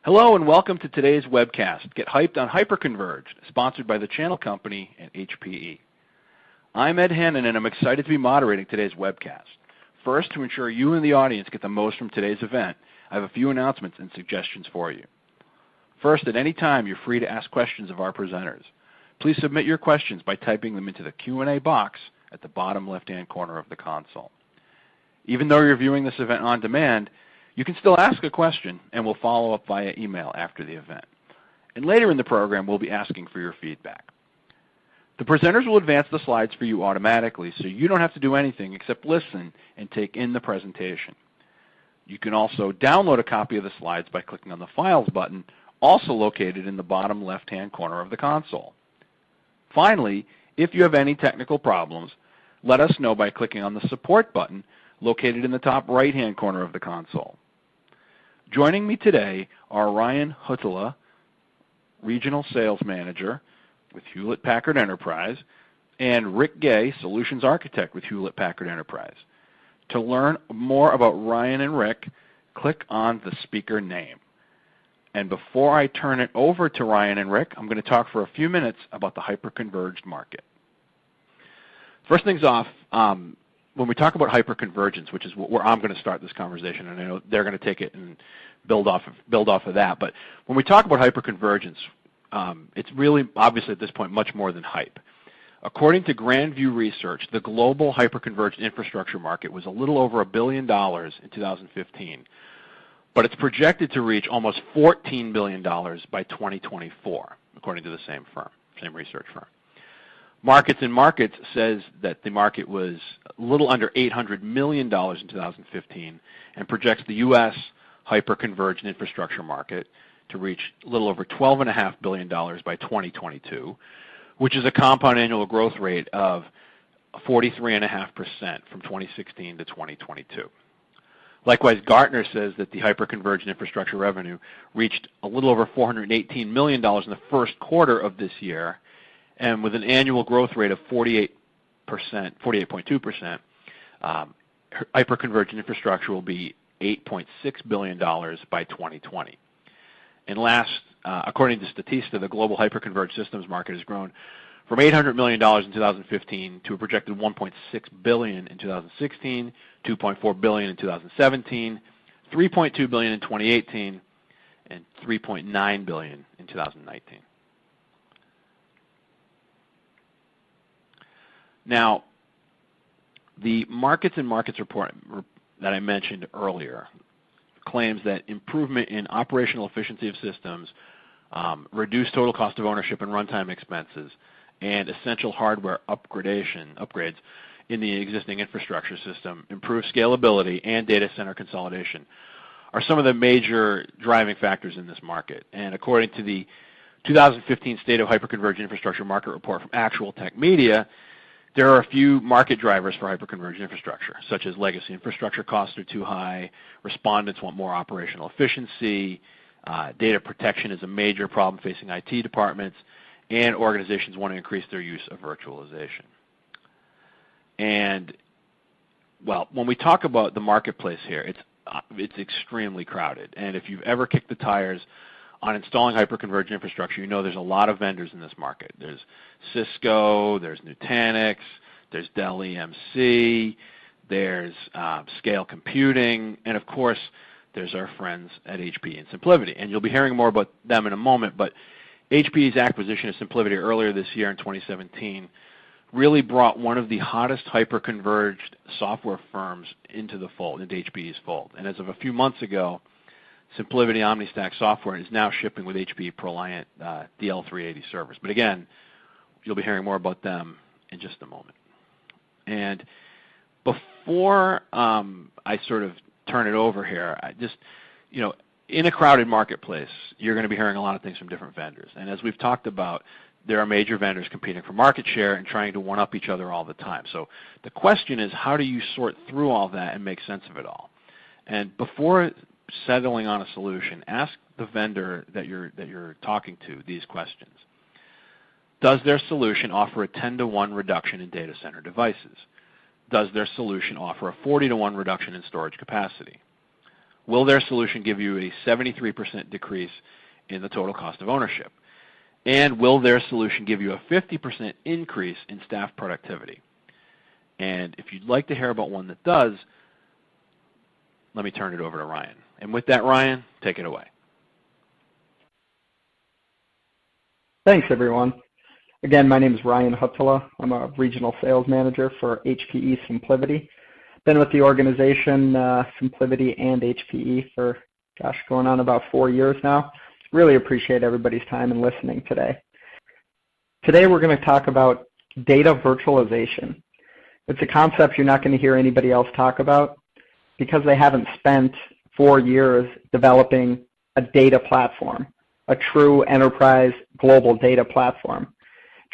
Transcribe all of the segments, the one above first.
Hello and welcome to today's webcast, Get Hyped on Hyperconverged, sponsored by the Channel Company and HPE. I'm Ed Hannon and I'm excited to be moderating today's webcast. First, to ensure you and the audience get the most from today's event, I have a few announcements and suggestions for you. First, at any time, you're free to ask questions of our presenters. Please submit your questions by typing them into the Q&A box at the bottom left-hand corner of the console. Even though you're viewing this event on demand, you can still ask a question, and we'll follow up via email after the event. And later in the program, we'll be asking for your feedback. The presenters will advance the slides for you automatically, so you don't have to do anything except listen and take in the presentation. You can also download a copy of the slides by clicking on the Files button, also located in the bottom left-hand corner of the console. Finally, if you have any technical problems, let us know by clicking on the Support button located in the top right-hand corner of the console. Joining me today are Ryan Huttela, Regional Sales Manager with Hewlett-Packard Enterprise, and Rick Gay, Solutions Architect with Hewlett-Packard Enterprise. To learn more about Ryan and Rick, click on the speaker name. And before I turn it over to Ryan and Rick, I'm going to talk for a few minutes about the hyperconverged market. First things off, when we talk about hyperconvergence, which is where I'm going to start this conversation, and I know they're going to take it and build off of that, but when we talk about hyperconvergence, it's really, obviously at this point, much more than hype. According to Grand View Research, the global hyperconverged infrastructure market was a little over $1 billion in 2015, but it's projected to reach almost $14 billion by 2024, according to the same research firm. Markets and Markets says that the market was a little under $800 million in 2015 and projects the U.S. hyperconverged infrastructure market to reach a little over $12.5 billion by 2022, which is a compound annual growth rate of 43.5% from 2016 to 2022. Likewise, Gartner says that the hyperconverged infrastructure revenue reached a little over $418 million in the first quarter of this year, and with an annual growth rate of 48.2%, hyperconverged infrastructure will be $8.6 billion by 2020. And last, according to Statista, the global hyperconverged systems market has grown from $800 million in 2015 to a projected $1.6 billion in 2016, $2.4 billion in 2017, $3.2 billion in 2018, and $3.9 billion in 2019. Now, the Markets and Markets report that I mentioned earlier claims that improvement in operational efficiency of systems, reduced total cost of ownership and runtime expenses, and essential hardware upgrades in the existing infrastructure system, improve scalability and data center consolidation are some of the major driving factors in this market. And according to the 2015 State of Hyperconverged Infrastructure Market Report from Actual Tech Media, there are a few market drivers for hyperconverged infrastructure, such as legacy infrastructure costs are too high, respondents want more operational efficiency, data protection is a major problem facing IT departments, and organizations want to increase their use of virtualization. And, well, when we talk about the marketplace here, it's extremely crowded. And if you've ever kicked the tires on installing hyperconverged infrastructure, you know there's a lot of vendors in this market. There's Cisco, there's Nutanix, there's Dell EMC, there's Scale Computing, and of course, there's our friends at HPE and SimpliVity. And you'll be hearing more about them in a moment, but HPE's acquisition of SimpliVity earlier this year in 2017 really brought one of the hottest hyperconverged software firms into the fold, into HPE's fold. And as of a few months ago, SimpliVity OmniStack software is now shipping with HPE ProLiant DL380 servers. But again, you'll be hearing more about them in just a moment. And before I sort of turn it over here, I just, in a crowded marketplace, you're going to be hearing a lot of things from different vendors. And as we've talked about, there are major vendors competing for market share and trying to one-up each other all the time. So the question is, how do you sort through all that and make sense of it all? And before settling on a solution, ask the vendor that you're talking to these questions. Does their solution offer a 10-to-1 reduction in data center devices? Does their solution offer a 40-to-1 reduction in storage capacity? will their solution give you a 73% decrease in the total cost of ownership? And will their solution give you a 50% increase in staff productivity? And if you'd like to hear about one that does, let me turn it over to Ryan. And with that, Ryan, take it away. Thanks, everyone. Again, my name is Ryan Huttala. I'm a regional sales manager for HPE SimpliVity. Been with the organization, SimpliVity and HPE, for, going on about 4 years now. Really appreciate everybody's time and listening today. Today we're going to talk about data virtualization. It's a concept you're not going to hear anybody else talk about because they haven't spent 4 years developing a data platform, a true enterprise global data platform.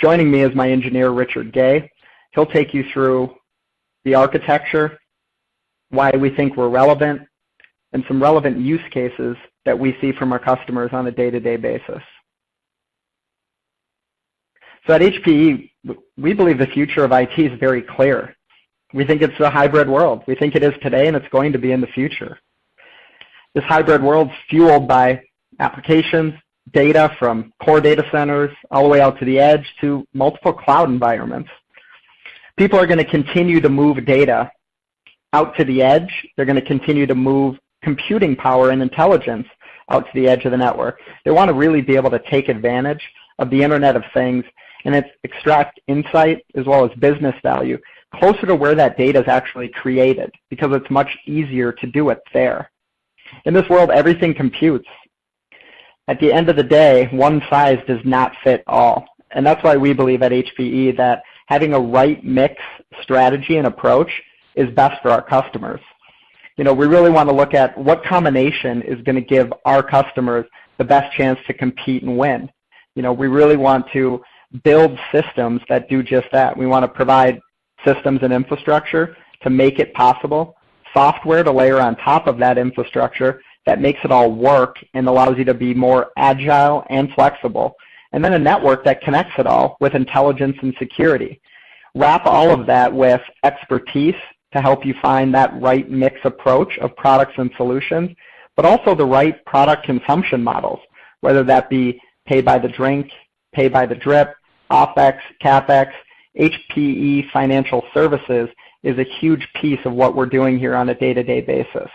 Joining me is my engineer, Richard Gay. He'll take you through the architecture, why we think we're relevant, and some relevant use cases that we see from our customers on a day-to-day basis. So at HPE, we believe the future of IT is very clear. We think it's a hybrid world. We think it is today, and it's going to be in the future. This hybrid world's fueled by applications, data from core data centers all the way out to the edge to multiple cloud environments. People are going to continue to move data out to the edge. They're going to continue to move computing power and intelligence out to the edge of the network. They want to really be able to take advantage of the Internet of Things and extract insight as well as business value closer to where that data is actually created, because it's much easier to do it there. In this world, everything computes. At the end of the day, one size does not fit all. And that's why we believe at HPE that having a right mix strategy and approach is best for our customers. You know, we really want to look at what combination is going to give our customers the best chance to compete and win. You know, we really want to build systems that do just that. We want to provide systems and infrastructure to make it possible, software to layer on top of that infrastructure that makes it all work and allows you to be more agile and flexible, and then a network that connects it all with intelligence and security. Wrap all of that with expertise to help you find that right mix approach of products and solutions, but also the right product consumption models, whether that be pay by the drink, pay by the drip, OpEx, CapEx. HPE Financial Services is a huge piece of what we're doing here on a day-to-day basis.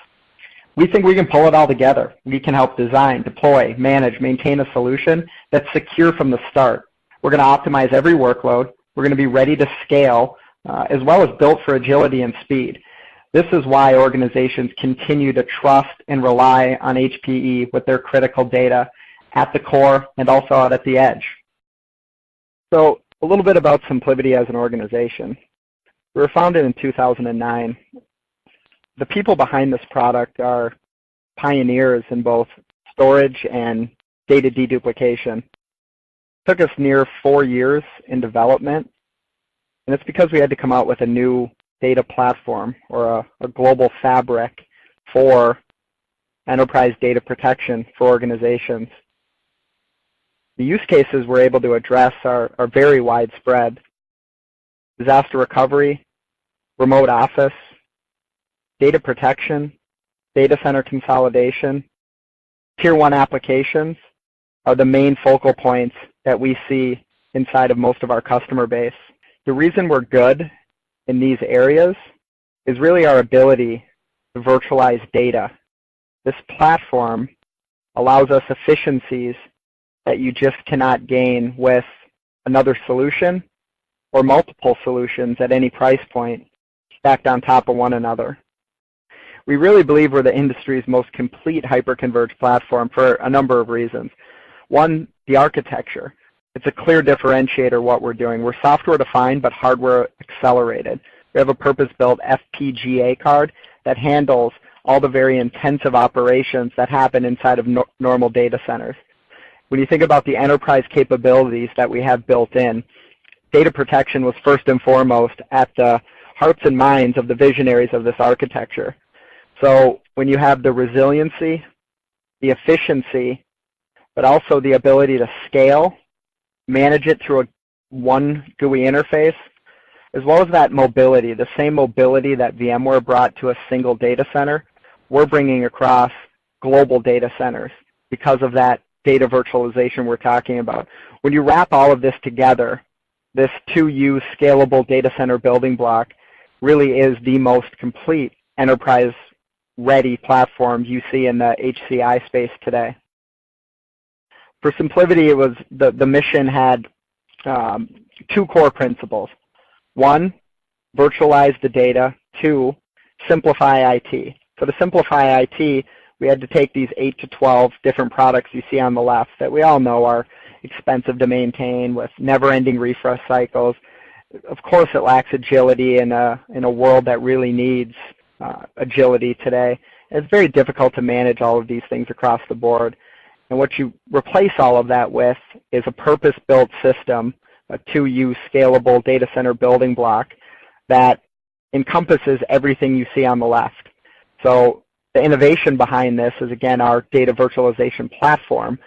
We think we can pull it all together. We can help design, deploy, manage, maintain a solution that's secure from the start. We're going to optimize every workload. We're going to be ready to scale, as well as built for agility and speed. This is why organizations continue to trust and rely on HPE with their critical data at the core and also out at the edge. So a little bit about SimpliVity as an organization. We were founded in 2009. The people behind this product are pioneers in both storage and data deduplication. It took us near 4 years in development, and it's because we had to come out with a new data platform or a global fabric for enterprise data protection for organizations. The use cases we're able to address are very widespread. Disaster recovery, remote office, data protection, data center consolidation, Tier 1 applications are the main focal points that we see inside of most of our customer base. The reason we're good in these areas is really our ability to virtualize data. This platform allows us efficiencies that you just cannot gain with another solution or multiple solutions at any price point stacked on top of one another. We really believe we're the industry's most complete hyperconverged platform for a number of reasons. One, the architecture. It's a clear differentiator what we're doing. We're software defined but hardware accelerated. We have a purpose-built FPGA card that handles all the very intensive operations that happen inside of normal data centers. When you think about the enterprise capabilities that we have built in, data protection was first and foremost at the hearts and minds of the visionaries of this architecture. So when you have the resiliency, the efficiency, but also the ability to scale, manage it through one GUI interface, as well as that mobility, the same mobility that VMware brought to a single data center, we're bringing across global data centers because of that data virtualization we're talking about. When you wrap all of this together, this 2U scalable data center building block really is the most complete enterprise-ready platform you see in the HCI space today. For SimpliVity, it was the mission had two core principles. One, virtualize the data. Two, simplify IT. So to simplify IT, we had to take these 8 to 12 different products you see on the left that we all know are expensive to maintain with never-ending refresh cycles. Of course, it lacks agility in a world that really needs agility today. It's very difficult to manage all of these things across the board. And what you replace all of that with is a purpose-built system, a 2U scalable data center building block that encompasses everything you see on the left. So the innovation behind this is, again, our data virtualization platform,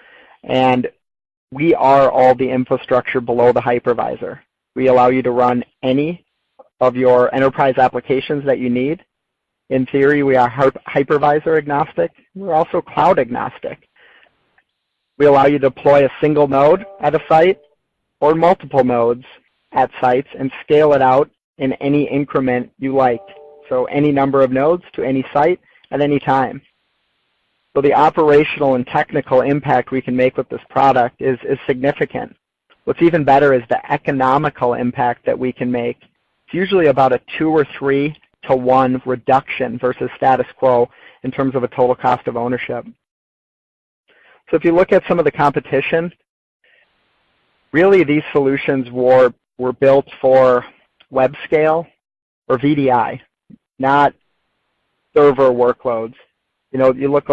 and we are all the infrastructure below the hypervisor. We allow you to run any of your enterprise applications that you need. In theory, we are hypervisor agnostic. We're also cloud agnostic. We allow you to deploy a single node at a site or multiple nodes at sites and scale it out in any increment you like. So any number of nodes to any site at any time. So the operational and technical impact we can make with this product is significant. What's even better is the economical impact that we can make. It's usually about a 2 or 3 to 1 reduction versus status quo in terms of a total cost of ownership. So if you look at some of the competition, really these solutions were built for web scale or VDI, not server workloads. You know, you look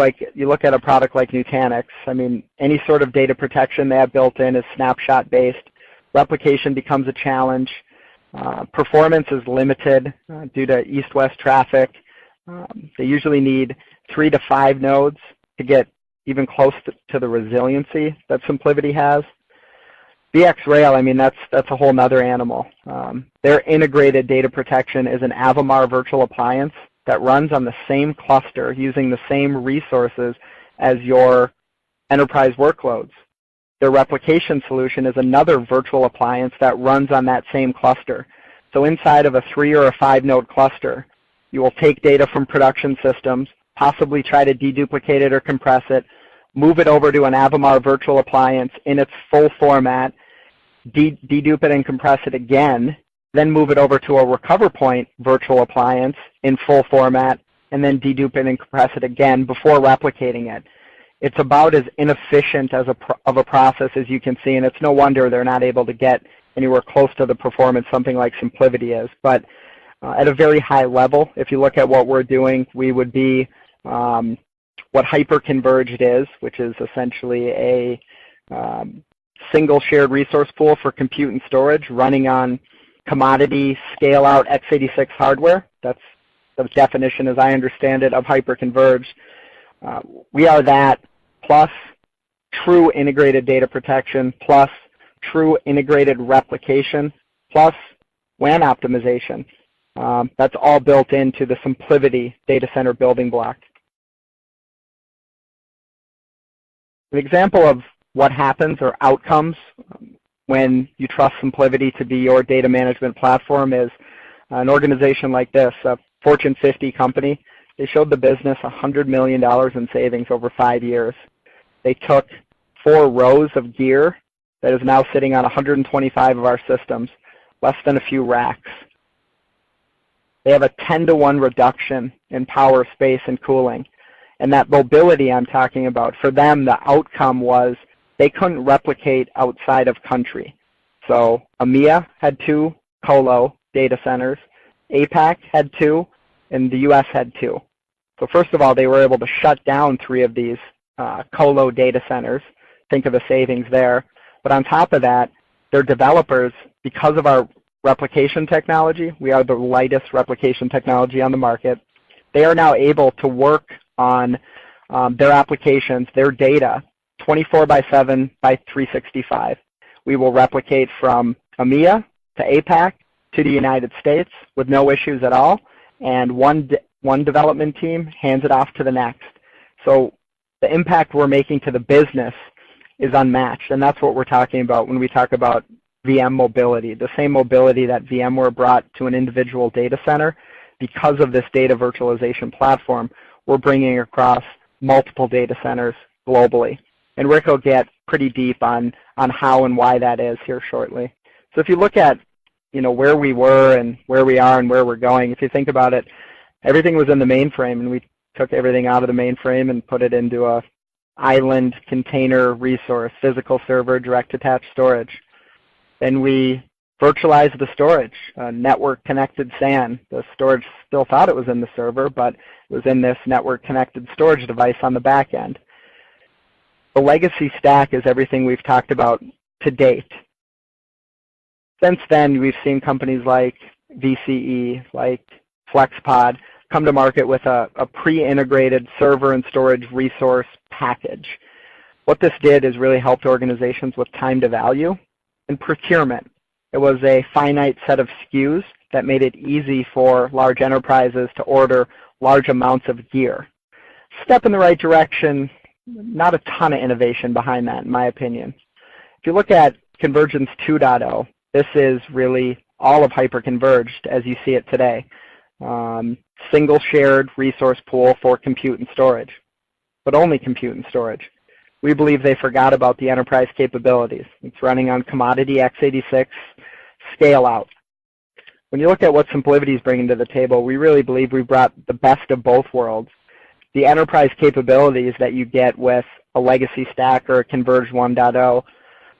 at a product like Nutanix. I mean, any sort of data protection they have built in is snapshot based. Replication becomes a challenge. Performance is limited due to east-west traffic. They usually need 3 to 5 nodes to get even close to the resiliency that SimpliVity has. VxRail, I mean, that's a whole nother animal. Their integrated data protection is an Avamar virtual appliance that runs on the same cluster using the same resources as your enterprise workloads. Their replication solution is another virtual appliance that runs on that same cluster. So inside of a 3 or a 5 node cluster, you will take data from production systems, possibly try to deduplicate it or compress it, move it over to an Avamar virtual appliance in its full format, dedupe it and compress it again, then move it over to a recover point virtual appliance in full format, and then dedupe it and compress it again before replicating it. It's about as inefficient of a process as you can see, and it's no wonder they're not able to get anywhere close to the performance something like SimpliVity is. But at a very high level, if you look at what we're doing, we would be what Hyperconverged is, which is essentially a single shared resource pool for compute and storage running on commodity scale-out x86 hardware. That's the definition, as I understand it, of Hyperconverged. We are that plus true integrated data protection plus true integrated replication plus WAN optimization. That's all built into the SimpliVity data center building block. An example of what happens or outcomes when you trust SimpliVity to be your data management platform is an organization like this, a Fortune 50 company. They showed the business $100 million in savings over 5 years. They took 4 rows of gear that is now sitting on 125 of our systems, less than a few racks. They have a 10 to 1 reduction in power, space, and cooling. And that mobility I'm talking about, for them, the outcome was they couldn't replicate outside of country. So EMEA had 2 colo data centers, APAC had 2, and the US had 2. So first of all, they were able to shut down 3 of these colo data centers. Think of the savings there. But on top of that, their developers, because of our replication technology, we are the lightest replication technology on the market, they are now able to work on their applications, their data, 24/7 by 365. We will replicate from EMEA to APAC to the United States with no issues at all. And one one development team hands it off to the next. So the impact we're making to the business is unmatched, and that's what we're talking about when we talk about VM mobility. The same mobility that VMware brought to an individual data center, because of this data virtualization platform, we're bringing across multiple data centers globally. And Rick will get pretty deep on how and why that is here shortly. So if you look at where we were and where we are and where we're going, if you think about it, everything was in the mainframe, and we took everything out of the mainframe and put it into a island container resource, physical server, direct attached storage. Then we virtualized the storage, network connected SAN. The storage still thought it was in the server, but it was in this network connected storage device on the back end. The legacy stack is everything we've talked about to date. Since then, we've seen companies like VCE, like FlexPod, come to market with a pre-integrated server and storage resource package. What this did is really helped organizations with time to value and procurement. It was a finite set of SKUs that made it easy for large enterprises to order large amounts of gear. Step in the right direction, not a ton of innovation behind that, in my opinion. If you look at Convergence 2.0, this is really all of Hyperconverged as you see it today. Single shared resource pool for compute and storage, but only compute and storage. We believe they forgot about the enterprise capabilities. It's running on commodity x86 scale out. When you look at what SimpliVity is bringing to the table, we really believe we've brought the best of both worlds. The enterprise capabilities that you get with a legacy stack or a Converge 1.0,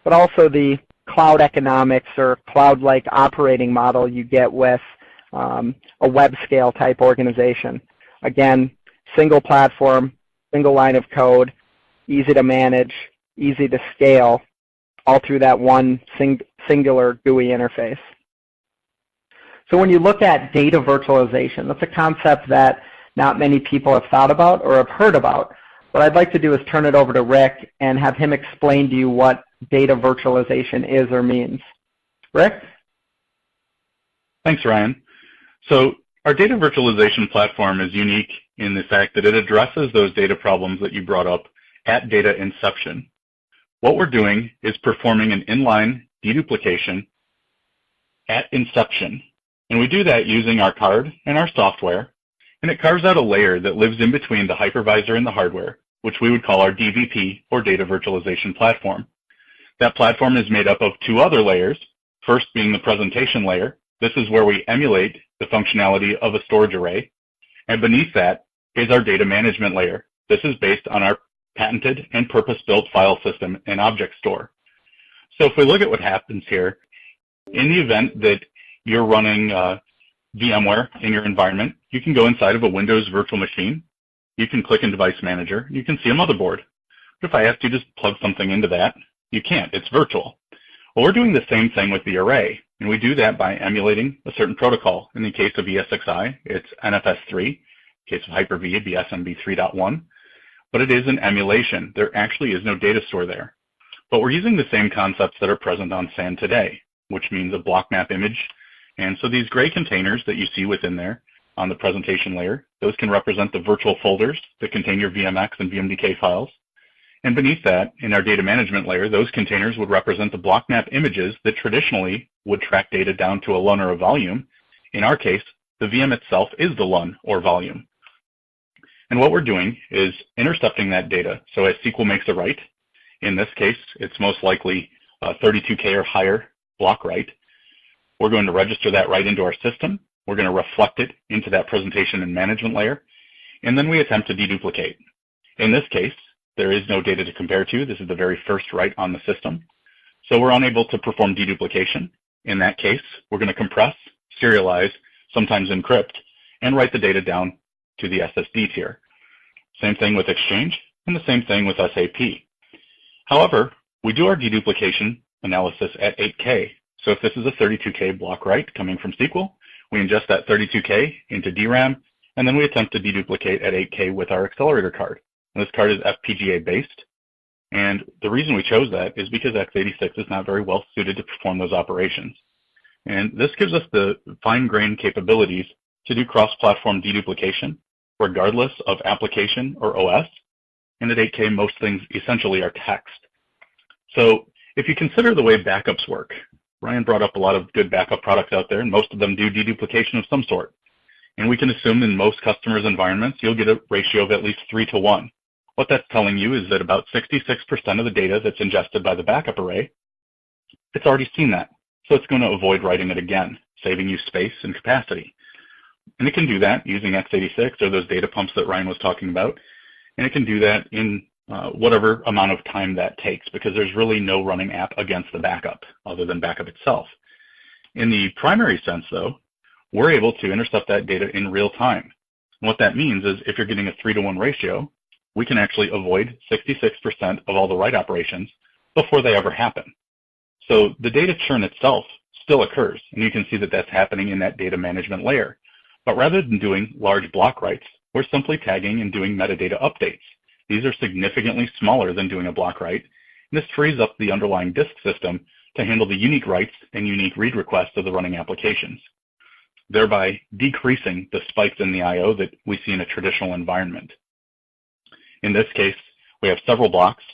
but also the cloud economics or cloud-like operating model you get with a web scale type organization. Again, single platform, single line of code, easy to manage, easy to scale, all through that one singular GUI interface. So when you look at data virtualization, that's a concept that not many people have thought about or have heard about. What I'd like to do is turn it over to Rick and have him explain to you what data virtualization is or means. Rick? Thanks, Ryan. So our data virtualization platform is unique in the fact that it addresses those data problems that you brought up at data inception. What we're doing is performing an inline deduplication at inception. And we do that using our card and our software, and it carves out a layer that lives in between the hypervisor and the hardware, which we would call our DVP, or data virtualization platform. That platform is made up of two other layers, first being the presentation layer. This is where we emulate the functionality of a storage array. And beneath that is our data management layer. This is based on our patented and purpose-built file system and object store. So if we look at what happens here, in the event that you're running VMware in your environment, you can go inside of a Windows virtual machine. You can click in Device Manager. You can see a motherboard. But if I ask you to just plug something into that, you can't. It's virtual. Well, we're doing the same thing with the array, and we do that by emulating a certain protocol. In the case of ESXi, it's NFS3. In the case of Hyper-V, it'd be SMB 3.1. But it is an emulation. There actually is no data store there. But we're using the same concepts that are present on SAN today, which means a block map image. And so these gray containers that you see within there on the presentation layer, those can represent the virtual folders that contain your VMX and VMDK files. And beneath that, in our data management layer, those containers would represent the block map images that traditionally would track data down to a LUN or a volume. In our case, the VM itself is the LUN or volume. And what we're doing is intercepting that data. So as SQL makes a write, in this case, it's most likely 32K or higher block write. We're going to register that write into our system. We're going to reflect it into that presentation and management layer. And then we attempt to deduplicate. In this case, there is no data to compare to. This is the very first write on the system. So we're unable to perform deduplication. In that case, we're going to compress, serialize, sometimes encrypt, and write the data down to the SSD tier. Same thing with Exchange, and the same thing with SAP. However, we do our deduplication analysis at 8K. So if this is a 32K block write coming from SQL, we ingest that 32K into DRAM, and then we attempt to deduplicate at 8K with our accelerator card. And this card is FPGA based, and the reason we chose that is because x86 is not very well suited to perform those operations. And this gives us the fine-grained capabilities to do cross-platform deduplication, regardless of application or OS. And at 8K, most things essentially are text. So if you consider the way backups work, Ryan brought up a lot of good backup products out there, and most of them do deduplication of some sort. And we can assume in most customers' environments, you'll get a ratio of at least 3 to 1. What that's telling you is that about 66% of the data that's ingested by the backup array, it's already seen that. So it's going to avoid writing it again, saving you space and capacity. And it can do that using x86 or those data pumps that Ryan was talking about. And it can do that in whatever amount of time that takes, because there's really no running app against the backup other than backup itself. In the primary sense, though, we're able to intercept that data in real time. And what that means is if you're getting a 3 to 1 ratio, we can actually avoid 66% of all the write operations before they ever happen. So the data churn itself still occurs, and you can see that that's happening in that data management layer. But rather than doing large block writes, we're simply tagging and doing metadata updates. These are significantly smaller than doing a block write, and this frees up the underlying disk system to handle the unique writes and unique read requests of the running applications, thereby decreasing the spikes in the I/O that we see in a traditional environment. In this case, we have several blocks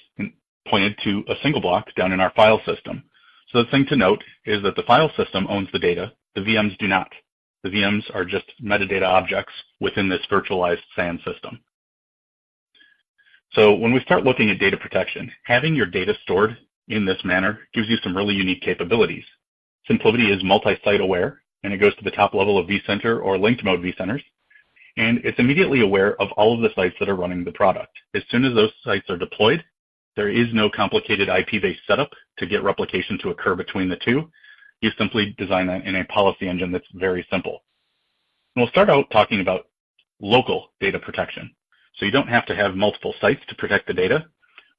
pointed to a single block down in our file system. So the thing to note is that the file system owns the data, the VMs do not. The VMs are just metadata objects within this virtualized SAN system. So when we start looking at data protection, having your data stored in this manner gives you some really unique capabilities. SimpliVity is multi-site aware, and it goes to the top level of vCenter or linked mode vCenters, and it's immediately aware of all of the sites that are running the product. As soon as those sites are deployed, there is no complicated IP-based setup to get replication to occur between the two. You simply design that in a policy engine that's very simple. And we'll start out talking about local data protection. So you don't have to have multiple sites to protect the data.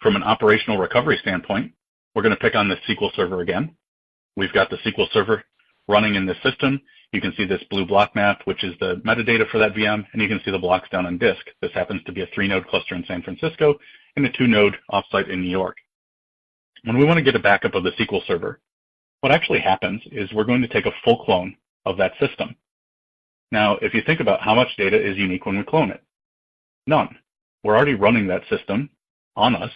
From an operational recovery standpoint, we're going to pick on the SQL Server again. We've got the SQL Server running in this system. You can see this blue block map, which is the metadata for that VM, and you can see the blocks down on disk. This happens to be a 3-node cluster in San Francisco and a 2-node offsite in New York. When we want to get a backup of the SQL Server, what actually happens is we're going to take a full clone of that system. Now, if you think about how much data is unique when we clone it, none. We're already running that system on us,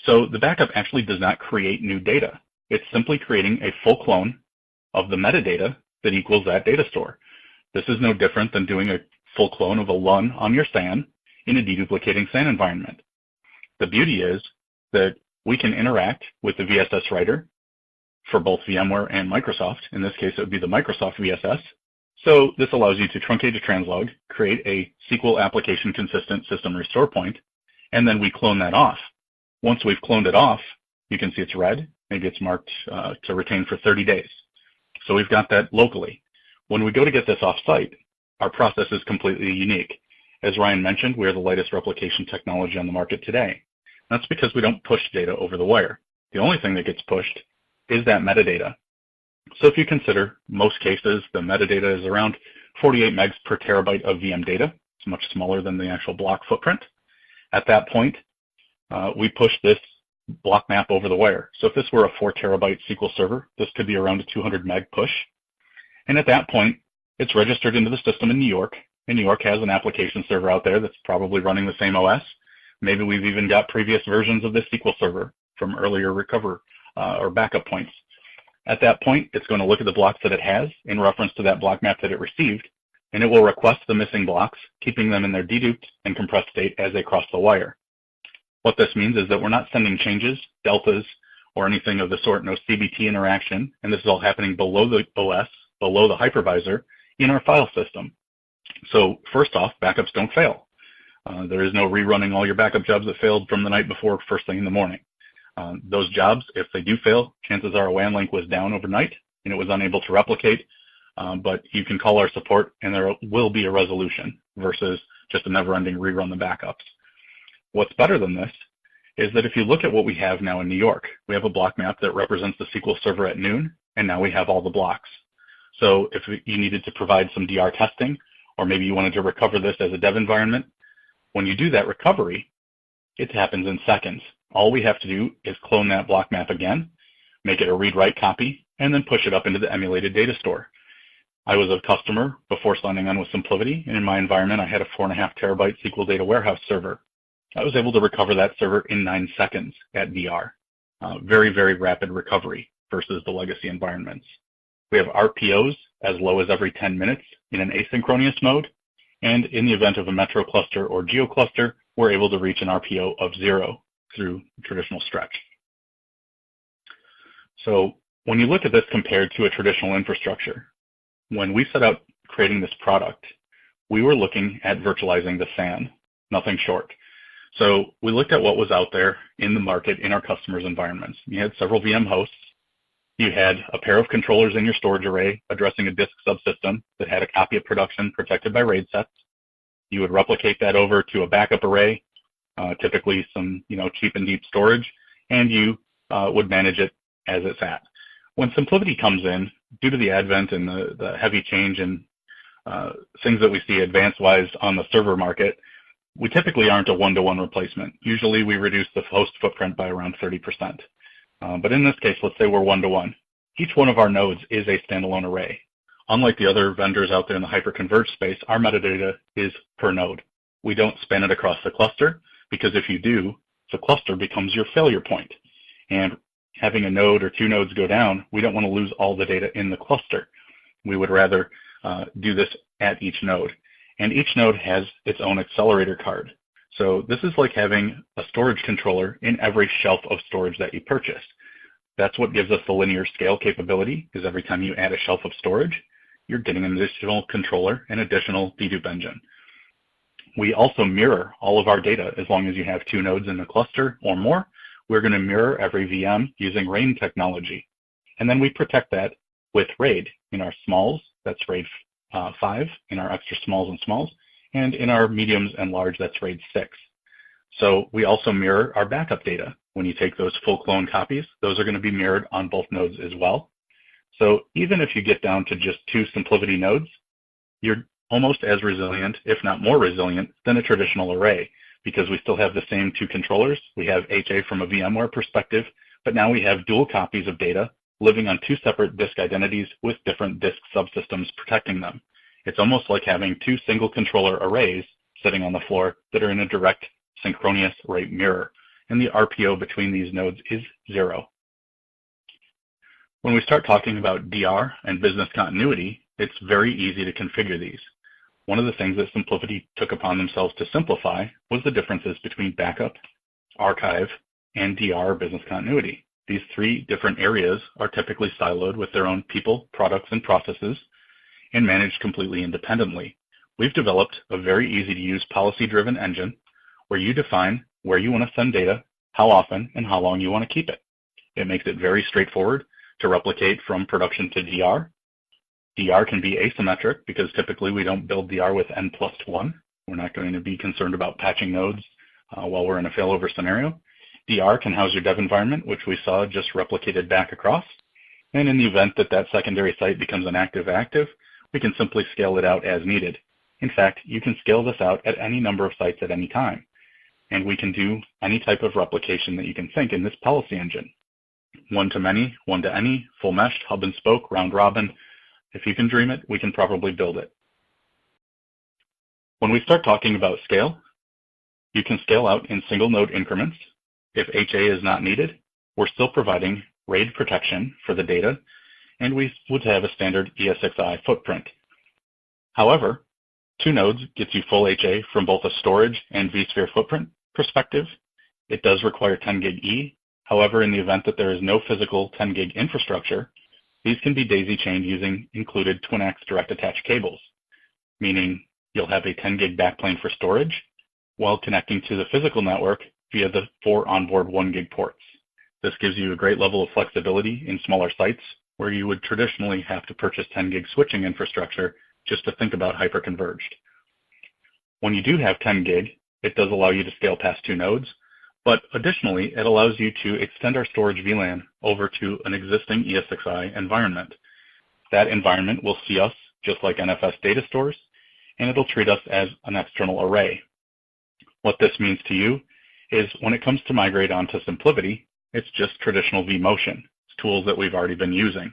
so the backup actually does not create new data. It's simply creating a full clone of the metadata that equals that data store. This is no different than doing a full clone of a LUN on your SAN in a deduplicating SAN environment. The beauty is that we can interact with the VSS writer for both VMware and Microsoft. In this case, it would be the Microsoft VSS. So this allows you to truncate a translog, create a SQL application consistent system restore point, and then we clone that off. Once we've cloned it off, you can see it's red. Maybe it's marked to retain for 30 days. So we've got that locally. When we go to get this off-site, our process is completely unique. As Ryan mentioned, we are the latest replication technology on the market today. That's because we don't push data over the wire. The only thing that gets pushed is that metadata. So if you consider most cases, the metadata is around 48 megs per terabyte of VM data. It's much smaller than the actual block footprint. At that point, we push this block map over the wire. So if this were a 4 terabyte SQL Server, this could be around a 200 meg push. And at that point, it's registered into the system in New York. And New York has an application server out there that's probably running the same OS. Maybe we've even got previous versions of this SQL Server from earlier recover or backup points. At that point, it's going to look at the blocks that it has in reference to that block map that it received, and it will request the missing blocks, keeping them in their deduped and compressed state as they cross the wire. What this means is that we're not sending changes, deltas, or anything of the sort, no CBT interaction, and this is all happening below the OS, below the hypervisor, in our file system. So first off, backups don't fail. There is no rerunning all your backup jobs that failed from the night before first thing in the morning. Those jobs, if they do fail, chances are a WAN link was down overnight and it was unable to replicate, but you can call our support and there will be a resolution versus just a never-ending rerun the backups. What's better than this is that if you look at what we have now in New York, we have a block map that represents the SQL Server at noon, and now we have all the blocks. So if you needed to provide some DR testing, or maybe you wanted to recover this as a dev environment, when you do that recovery, it happens in seconds. All we have to do is clone that block map again, make it a read-write copy, and then push it up into the emulated data store. I was a customer before signing on with SimpliVity, and in my environment, I had a 4.5 terabyte SQL data warehouse server. I was able to recover that server in 9 seconds at DR. Very, very rapid recovery versus the legacy environments. We have RPOs as low as every 10 minutes in an asynchronous mode, and in the event of a metro cluster or geo cluster, we're able to reach an RPO of 0 through traditional stretch. So when you look at this compared to a traditional infrastructure, when we set out creating this product, we were looking at virtualizing the SAN, nothing short. So we looked at what was out there in the market in our customers' environments. You had several VM hosts. You had a pair of controllers in your storage array addressing a disk subsystem that had a copy of production protected by RAID sets. You would replicate that over to a backup array, typically some cheap and deep storage, and you would manage it as it's at. When SimpliVity comes in, due to the advent and the heavy change in things that we see advance-wise on the server market, we typically aren't a one-to-one replacement. Usually we reduce the host footprint by around 30%. But in this case, let's say we're one-to-one. Each one of our nodes is a standalone array. Unlike the other vendors out there in the hyperconverged space, our metadata is per node. We don't span it across the cluster, because if you do, the cluster becomes your failure point. And having a node or 2 nodes go down, we don't want to lose all the data in the cluster. We would rather do this at each node. And each node has its own accelerator card. So this is like having a storage controller in every shelf of storage that you purchase. That's what gives us the linear scale capability, is every time you add a shelf of storage, you're getting an additional controller and additional dedupe engine. We also mirror all of our data. As long as you have 2 nodes in the cluster or more, we're going to mirror every VM using RAID technology. And then we protect that with RAID in our smalls, that's RAID 5, in our extra smalls and smalls, and in our mediums and large, that's RAID 6. So we also mirror our backup data. When you take those full clone copies, those are going to be mirrored on both nodes as well. So even if you get down to just 2 SimpliVity nodes, you're almost as resilient, if not more resilient, than a traditional array, because we still have the same 2 controllers. We have HA from a VMware perspective, but now we have dual copies of data living on 2 separate disk identities with different disk subsystems protecting them. It's almost like having 2 single controller arrays sitting on the floor that are in a direct synchronous RAID mirror, and the RPO between these nodes is 0. When we start talking about DR and business continuity, it's very easy to configure these. One of the things that SimpliVity took upon themselves to simplify was the differences between backup, archive, and DR business continuity. These 3 different areas are typically siloed with their own people, products, and processes, and managed completely independently. We've developed a very easy-to-use policy-driven engine where you define where you want to send data, how often, and how long you want to keep it. It makes it very straightforward to replicate from production to DR. DR can be asymmetric because typically we don't build DR with n+1. We're not going to be concerned about patching nodes while we're in a failover scenario. DR can house your dev environment, which we saw just replicated back across. And in the event that that secondary site becomes an active, we can simply scale it out as needed. In fact, you can scale this out at any number of sites at any time. And we can do any type of replication that you can think in this policy engine. One to many, one to any, full meshed, hub and spoke, round robin. If you can dream it, we can probably build it. When we start talking about scale, you can scale out in single node increments. If HA is not needed, we're still providing RAID protection for the data, and we would have a standard ESXi footprint. However, 2 nodes gets you full HA from both a storage and vSphere footprint perspective. It does require 10 gig E. However, in the event that there is no physical 10 gig infrastructure, these can be daisy chained using included twin-ax direct attach cables, meaning you'll have a 10 gig backplane for storage while connecting to the physical network via the 4 onboard 1 gig ports. This gives you a great level of flexibility in smaller sites where you would traditionally have to purchase 10 gig switching infrastructure just to think about hyperconverged. When you do have 10 gig, it does allow you to scale past 2 nodes, but additionally, it allows you to extend our storage VLAN over to an existing ESXi environment. That environment will see us just like NFS data stores, and it'll treat us as an external array. What this means to you is when it comes to migrate onto SimpliVity, it's just traditional vMotion. It's tools that we've already been using.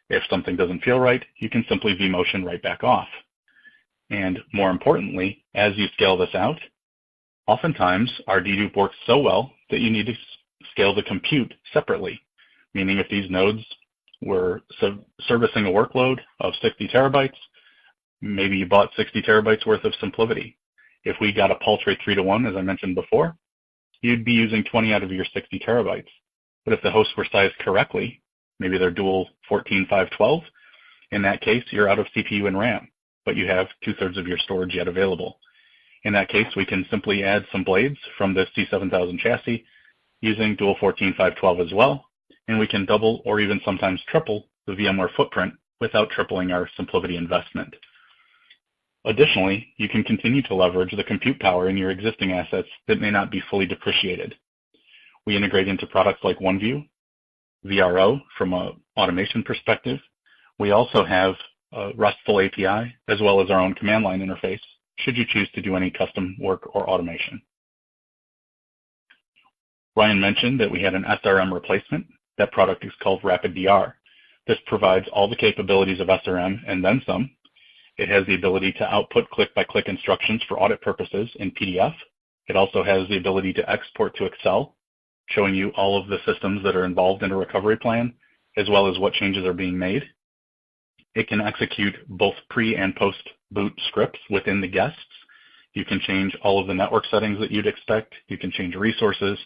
If something doesn't feel right, you can simply vMotion right back off. And more importantly, as you scale this out, oftentimes our dedupe works so well that you need to scale the compute separately, meaning if these nodes were servicing a workload of 60 terabytes, maybe you bought 60 terabytes worth of SimpliVity. If we got a paltry 3-to-1, as I mentioned before, you'd be using 20 out of your 60 terabytes. But if the hosts were sized correctly, maybe they're dual 14/512, in that case, you're out of CPU and RAM, but you have 2/3 of your storage yet available. In that case, we can simply add some blades from the C7000 chassis using dual 14/512 as well, and we can double or even sometimes triple the VMware footprint without tripling our SimpliVity investment. Additionally, you can continue to leverage the compute power in your existing assets that may not be fully depreciated. We integrate into products like OneView, VRO from an automation perspective. We also have a RESTful API as well as our own command line interface should you choose to do any custom work or automation. Ryan mentioned that we had an SRM replacement. That product is called RapidDR. This provides all the capabilities of SRM and then some. It has the ability to output click-by-click instructions for audit purposes in PDF. It also has the ability to export to Excel, showing you all of the systems that are involved in a recovery plan, as well as what changes are being made. It can execute both pre- and post-boot scripts within the guests. You can change all of the network settings that you'd expect. You can change resources.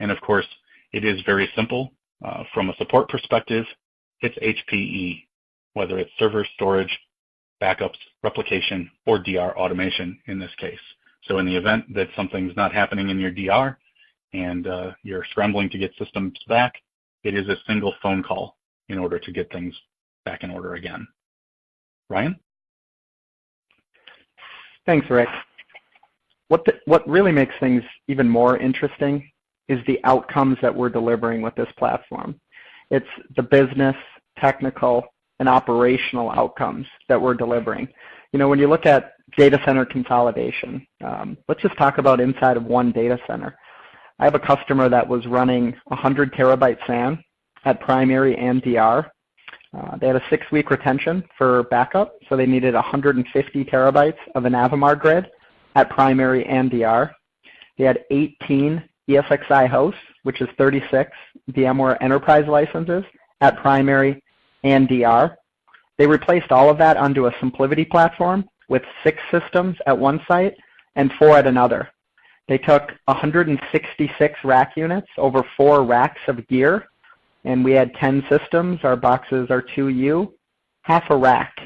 And of course, it is very simple. From a support perspective, it's HPE, whether it's server, storage, backups, replication, or DR automation in this case. So in the event that something's not happening in your DR and you're scrambling to get systems back, it is a single phone call in order to get things back in order again. Ryan? Thanks, Rick. What really makes things even more interesting is the outcomes that we're delivering with this platform. It's the business, technical, and operational outcomes that we're delivering. You know, when you look at data center consolidation, let's just talk about inside of one data center. I have a customer that was running 100 terabyte SAN at primary and DR. They had a 6-week retention for backup, so they needed 150 terabytes of an Avamar grid at primary and DR. They had 18 ESXi hosts, which is 36 VMware enterprise licenses at primary and DR. They replaced all of that onto a SimpliVity platform with 6 systems at one site and 4 at another. They took 166 rack units, over 4 racks of gear, and we had 10 systems. Our boxes are 2U, half a rack.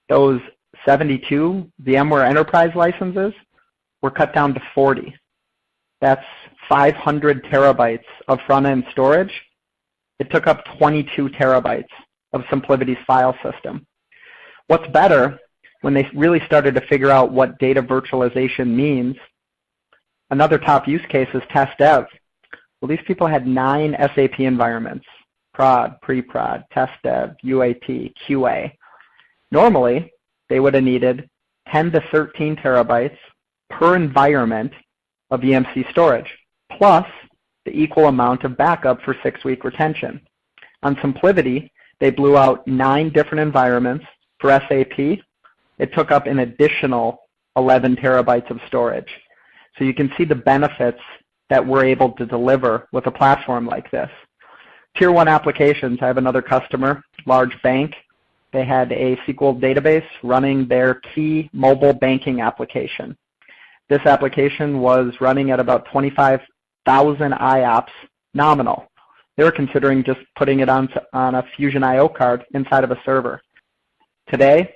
Those 72 VMware enterprise licenses were cut down to 40. That's 500 terabytes of front-end storage. It took up 22 terabytes of SimpliVity's file system. What's better, when they really started to figure out what data virtualization means, another top use case is test dev. Well, these people had 9 SAP environments: prod, pre-prod, test dev, UAT, QA. Normally, they would have needed 10 to 13 terabytes per environment of EMC storage, plus the equal amount of backup for 6-week retention. On SimpliVity, they blew out 9 different environments for SAP. It took up an additional 11 terabytes of storage. So you can see the benefits that we're able to deliver with a platform like this. Tier 1 applications, I have another customer, large bank. They had a SQL database running their key mobile banking application. This application was running at about 25,000 IOPS nominal. They were considering just putting it on a Fusion IO card inside of a server. Today,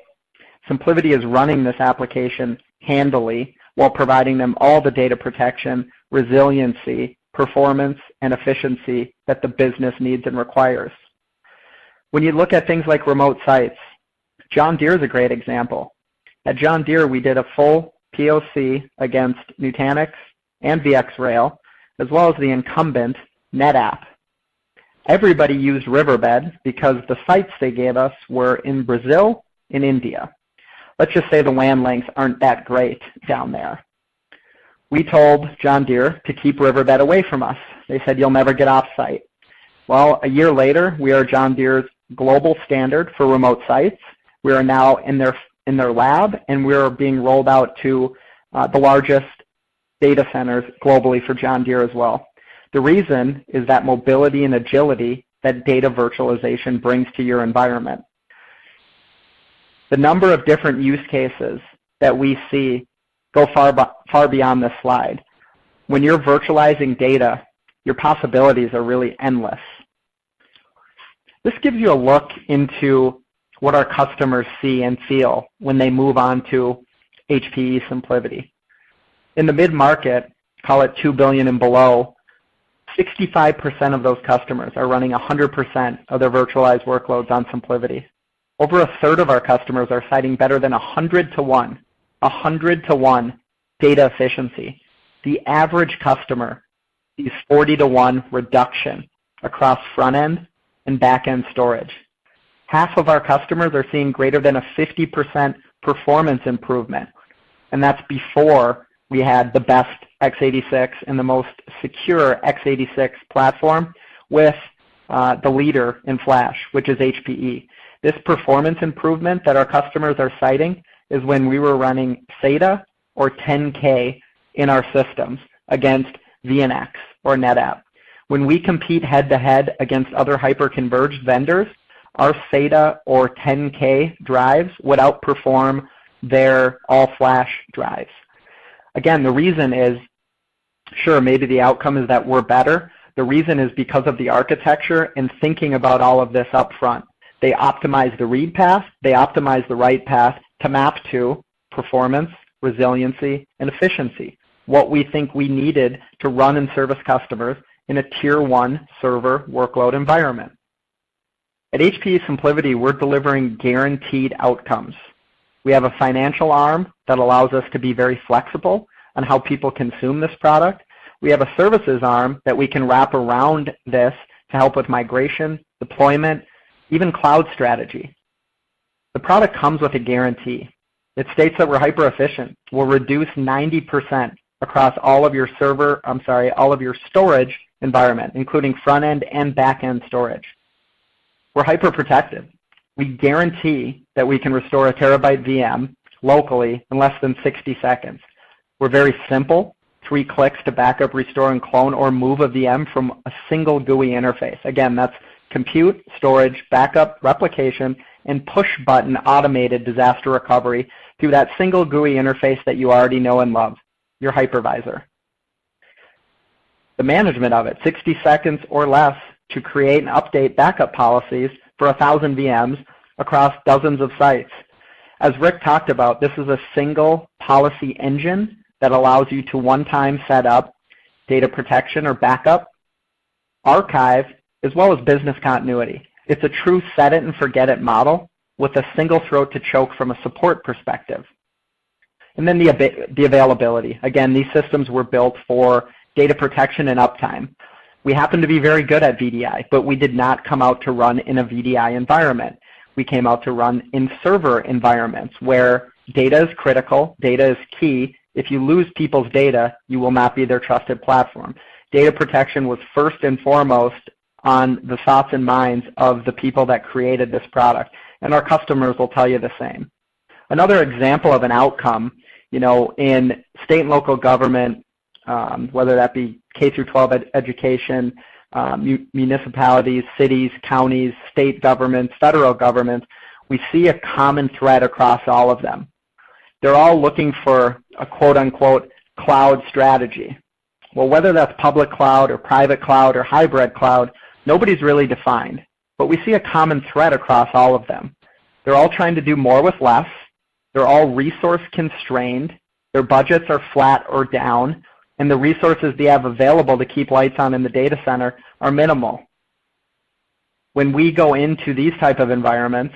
SimpliVity is running this application handily while providing them all the data protection, resiliency, performance, and efficiency that the business needs and requires. When you look at things like remote sites, John Deere is a great example. At John Deere, we did a full POC against Nutanix and VxRail, as well as the incumbent NetApp. Everybody used Riverbed because the sites they gave us were in Brazil and India. Let's just say the WAN lengths aren't that great down there. We told John Deere to keep Riverbed away from us. They said, you'll never get off-site. Well, a year later, we are John Deere's global standard for remote sites. We are now in their lab, and we are being rolled out to the largest data centers globally for John Deere as well. The reason is that mobility and agility that data virtualization brings to your environment. The number of different use cases that we see go far beyond this slide. When you're virtualizing data, your possibilities are really endless. This gives you a look into what our customers see and feel when they move on to HPE SimpliVity. In the mid-market, call it $2 billion and below, 65% of those customers are running 100% of their virtualized workloads on SimpliVity. Over a third of our customers are citing better than 100 to 1 data efficiency. The average customer sees 40 to 1 reduction across front-end and back-end storage. Half of our customers are seeing greater than a 50% performance improvement, and that's before we had the best x86 and the most secure x86 platform with the leader in flash, which is HPE. This performance improvement that our customers are citing is when we were running SATA or 10K in our systems against VNX or NetApp. When we compete head-to-head against other hyperconverged vendors, our SATA or 10K drives would outperform their all-flash drives. Again, the reason is, sure, maybe the outcome is that we're better. The reason is because of the architecture and thinking about all of this up front. They optimize the read path, they optimize the write path to map to performance, resiliency, and efficiency, what we think we needed to run and service customers in a tier 1 server workload environment. At HPE SimpliVity, we're delivering guaranteed outcomes. We have a financial arm that allows us to be very flexible on how people consume this product. We have a services arm that we can wrap around this to help with migration, deployment, even cloud strategy. The product comes with a guarantee. It states that we're hyper efficient. We'll reduce 90% across all of your storage environment, including front-end and back-end storage. We're hyper protected. We guarantee that we can restore a terabyte VM locally in less than 60 seconds. We're very simple, 3 clicks to backup, restore, and clone or move a VM from a single GUI interface. Again, that's compute, storage, backup, replication, and push-button automated disaster recovery through that single GUI interface that you already know and love, your hypervisor. The management of it, 60 seconds or less to create and update backup policies for 1,000 VMs across dozens of sites. As Rick talked about, this is a single policy engine that allows you to one-time set up data protection or backup, archive, as well as business continuity. It's a true set it and forget it model with a single throat to choke from a support perspective. And then the availability. Again, these systems were built for data protection and uptime. We happen to be very good at VDI, but we did not come out to run in a VDI environment. We came out to run in server environments where data is critical, data is key. If you lose people's data, you will not be their trusted platform. Data protection was first and foremost on the thoughts and minds of the people that created this product, and our customers will tell you the same. Another example of an outcome, in state and local government, whether that be K through 12 education, municipalities, cities, counties, state governments, federal governments, we see a common thread across all of them. They're all looking for a quote-unquote cloud strategy. Well, whether that's public cloud or private cloud or hybrid cloud, nobody's really defined. But we see a common thread across all of them. They're all trying to do more with less. They're all resource constrained. Their budgets are flat or down, and the resources they have available to keep lights on in the data center are minimal. When we go into these type of environments,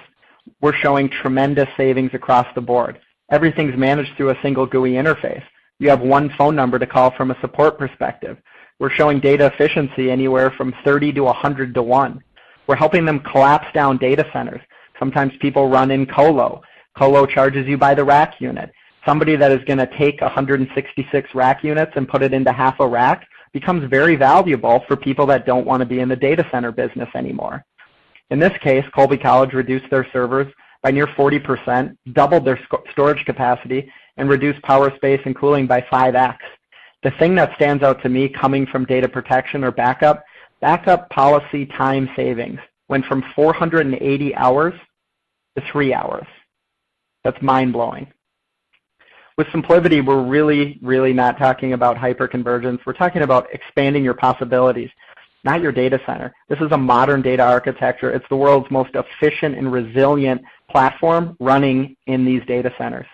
we're showing tremendous savings across the board. Everything's managed through a single GUI interface. You have one phone number to call from a support perspective. We're showing data efficiency anywhere from 30 to 100 to 1. We're helping them collapse down data centers. Sometimes people run in colo. Colo charges you by the rack unit. Somebody that is going to take 166 rack units and put it into half a rack becomes very valuable for people that don't want to be in the data center business anymore. In this case, Colby College reduced their servers by near 40%, doubled their storage capacity, and reduced power, space, and cooling by 5x. The thing that stands out to me coming from data protection or backup policy time savings went from 480 hours to 3 hours. That's mind-blowing. With SimpliVity, we're really not talking about hyperconvergence. We're talking about expanding your possibilities, not your data center. This is a modern data architecture. It's the world's most efficient and resilient platform running in these data centers.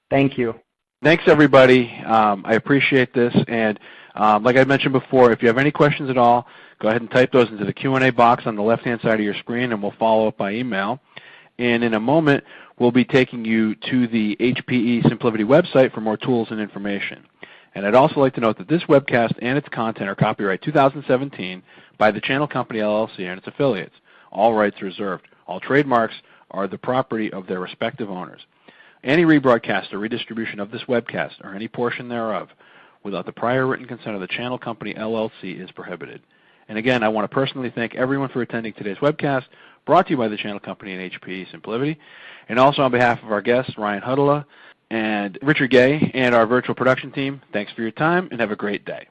Thank you. Thanks, everybody. I appreciate this. And like I mentioned before, if you have any questions at all, go ahead and type those into the Q&A box on the left-hand side of your screen, and we'll follow up by email. And in a moment, we'll be taking you to the HPE SimpliVity website for more tools and information. And I'd also like to note that this webcast and its content are copyright 2017 by the Channel Company, LLC, and its affiliates. All rights reserved. All trademarks are the property of their respective owners. Any rebroadcast or redistribution of this webcast or any portion thereof without the prior written consent of the Channel Company, LLC is prohibited. And again, I want to personally thank everyone for attending today's webcast, brought to you by the Channel Company and HPE SimpliVity. And also on behalf of our guests, Ryan Hudula and Richard Gay, and our virtual production team, thanks for your time and have a great day.